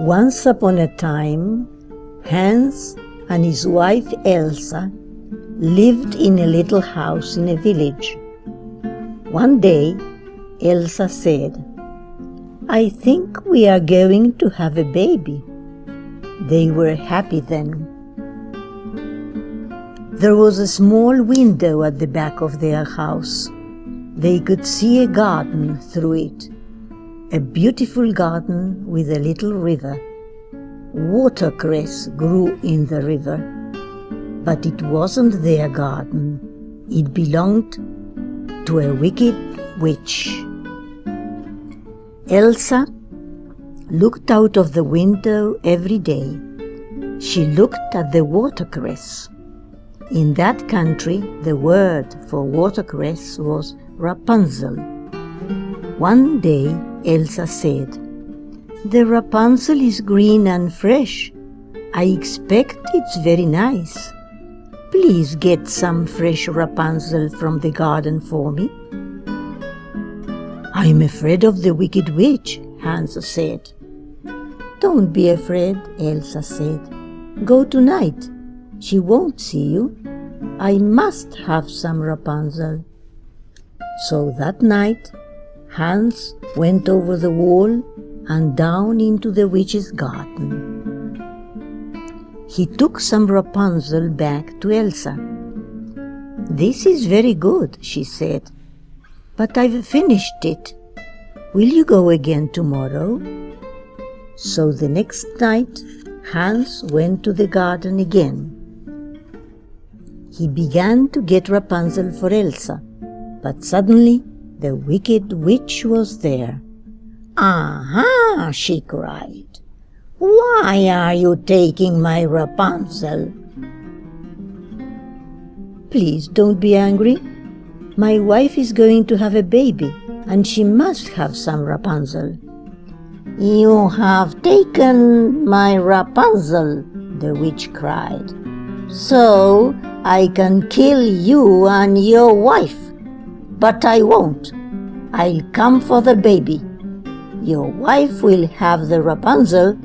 Once upon a time, Hans and his wife Elsa lived in a little house in a village. One day, Elsa said, "I think we are going to have a baby." They were happy then. There was a small window at the back of their house. They could see a garden through it, a beautiful garden with a little river. Watercress grew in the river, but it wasn't their garden. It belonged to a wicked witch. Elsa looked out of the window every day. She looked at the watercress. In that country, the word for watercress was Rapunzel. One day, Elsa said, "The Rapunzel is green and fresh. I expect it's very nice. Please get some fresh Rapunzel from the garden for me." "I'm afraid of the wicked witch," Hans said. "Don't be afraid," Elsa said. "Go tonight. She won't see you. I must have some Rapunzel." So that night, Hans went over the wall and down into the witch's garden. He took some Rapunzel back to Elsa. "This is very good," she said, "but I've finished it. Will you go again tomorrow?" So the next night, Hans went to the garden again. He began to get Rapunzel for Elsa, but suddenly the wicked witch was there. "Aha!" she cried. "Why are you taking my Rapunzel?" "Please don't be angry. My wife is going to have a baby, and she must have some Rapunzel." "You have taken my Rapunzel," the witch cried. "So I can kill you and your wife. But I won't. I'll come for the baby. Your wife will have the Rapunzel,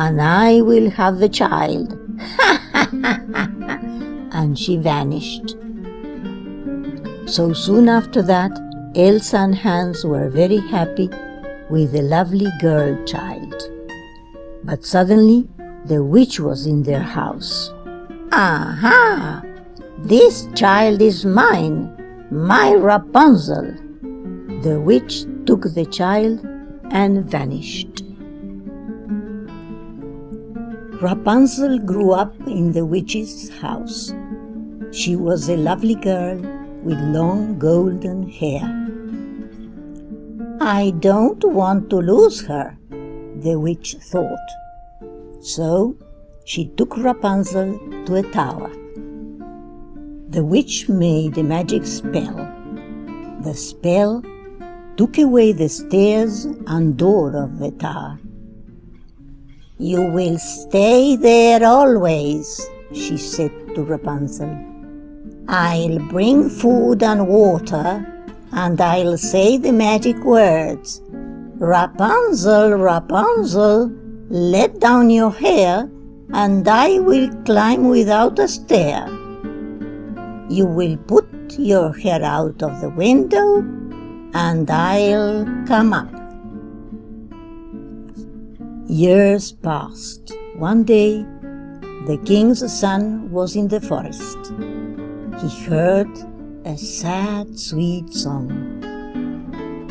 and I will have the child." And she vanished. So soon after that, Elsa and Hans were very happy with the lovely girl child. But suddenly, the witch was in their house. "Aha! This child is mine, my Rapunzel." The witch took the child and vanished. Rapunzel grew up in the witch's house. She was a lovely girl with long golden hair. "I don't want to lose her," the witch thought. So she took Rapunzel to a tower. The witch made a magic spell. The spell took away the stairs and door of the tower. "You will stay there always," she said to Rapunzel. "I'll bring food and water, and I'll say the magic words. Rapunzel, Rapunzel, let down your hair, and I will climb without a stair. You will put your hair out of the window, and I'll come up." Years passed. One day, the king's son was in the forest. He heard a sad, sweet song.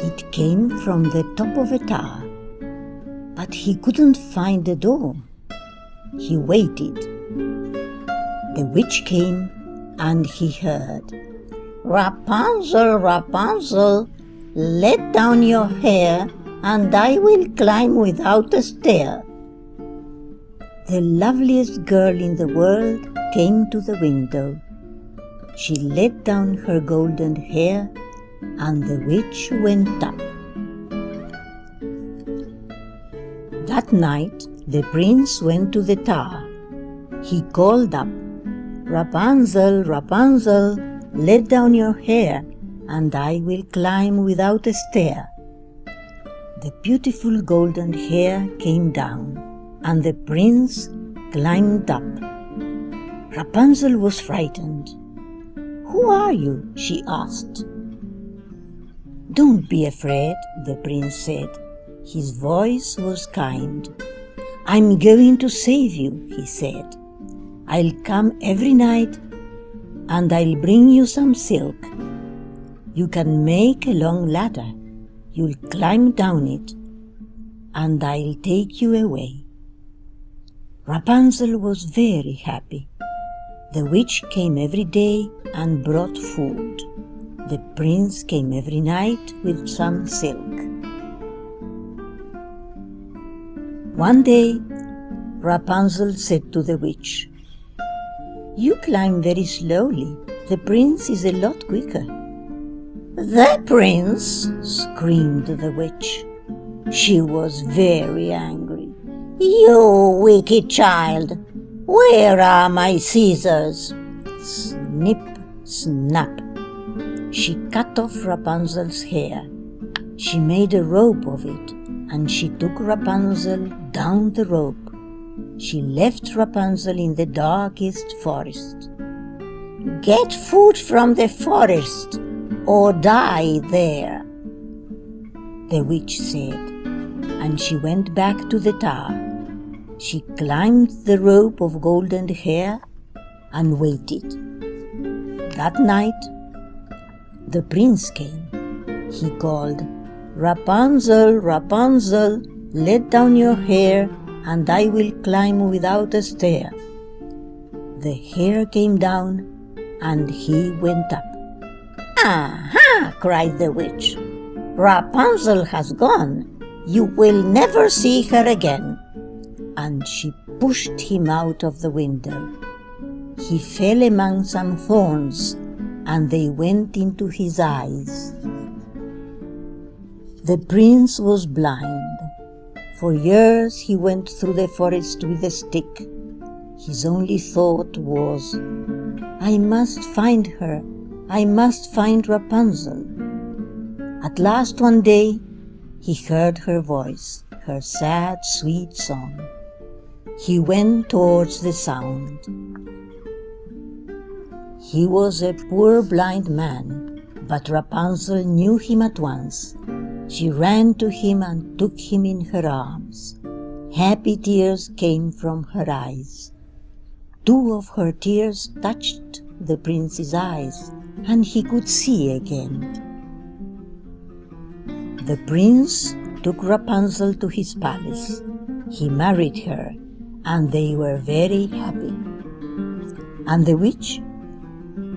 It came from the top of a tower, but he couldn't find the door. He waited. The witch came, and he heard, "Rapunzel, Rapunzel, let down your hair, and I will climb without a stair." The loveliest girl in the world came to the window. She let down her golden hair, and the witch went up. That night, the prince went to the tower. He called up, "Rapunzel, Rapunzel, let down your hair, and I will climb without a stair." The beautiful golden hair came down. and the prince climbed up. Rapunzel was frightened. "Who are you?" she asked. "Don't be afraid," the prince said. His voice was kind. "I'm going to save you," he said. "I'll come every night and I'll bring you some silk. You can make a long ladder. You'll climb down it and I'll take you away." Rapunzel was very happy. The witch came every day and brought food. The prince came every night with some silk. One day, Rapunzel said to the witch, "You climb very slowly. The prince is a lot quicker." "The prince?" screamed the witch. She was very angry. "You wicked child! Where are my scissors?" Snip, snap. She cut off Rapunzel's hair. She made a rope of it, and she took Rapunzel down the rope. She left Rapunzel in the darkest forest. "Get food from the forest, or die there," the witch said, and she went back to the tower. She climbed the rope of golden hair and waited. That night, the prince came. He called, "Rapunzel, Rapunzel, let down your hair, and I will climb without a stair." The hair came down, and he went up. "Aha!" cried the witch. "Rapunzel has gone. You will never see her again." And she pushed him out of the window. He fell among some thorns, and they went into his eyes. The prince was blind. For years he went through the forest with a stick. His only thought was, "I must find her. I must find Rapunzel." At last one day he heard her voice, her sad, sweet song. He went towards the sound. He was a poor blind man, but Rapunzel knew him at once. She ran to him and took him in her arms. Happy tears came from her eyes. 2 of her tears touched the prince's eyes, and he could see again. The prince took Rapunzel to his palace. He married her, and they were very happy. And the witch?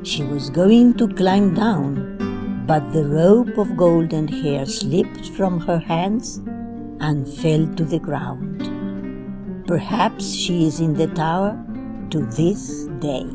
She was going to climb down, but the rope of golden hair slipped from her hands and fell to the ground. Perhaps she is in the tower to this day.